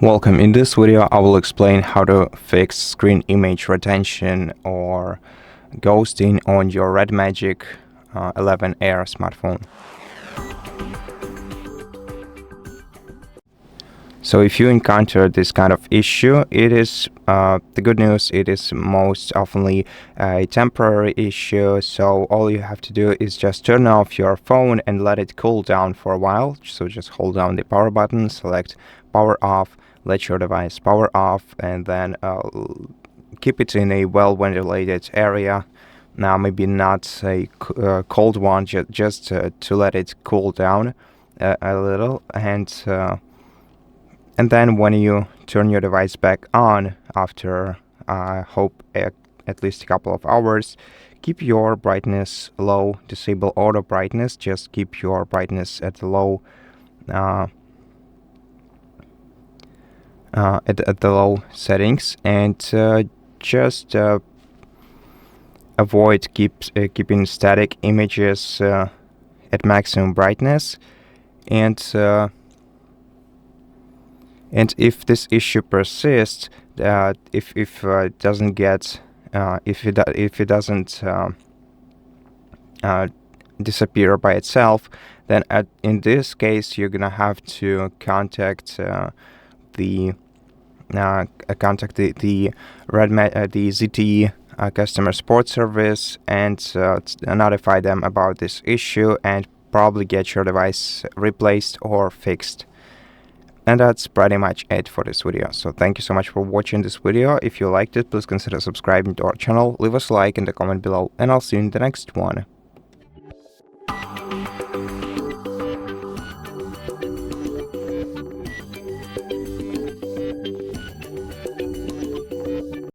Welcome. In this video I will explain how to fix screen image retention or ghosting on your RedMagic 11 Air smartphone. So if you encounter this kind of issue, it is the good news, it is most oftenly a temporary issue. So all you have to do is just turn off your phone and let it cool down for a while. So just hold down the power button, select power off, let your device power off, and then keep it in a well-ventilated area. Now maybe not a cold one, just to let it cool down a little, and then when you turn your device back on after, I hope, at least a couple of hours, keep your brightness low, disable auto brightness, just keep your brightness at the low, at the low settings, and just avoid keeping static images at maximum brightness, and if this issue persists, if it doesn't get if it doesn't disappear by itself, then in this case you're gonna have to contact the ZTE customer support service and notify them about this issue and probably get your device replaced or fixed. And that's pretty much it for this video. So thank you so much for watching this video. If you liked it, please consider subscribing to our channel, leave us a like in the comment below, and I'll see you in the next one.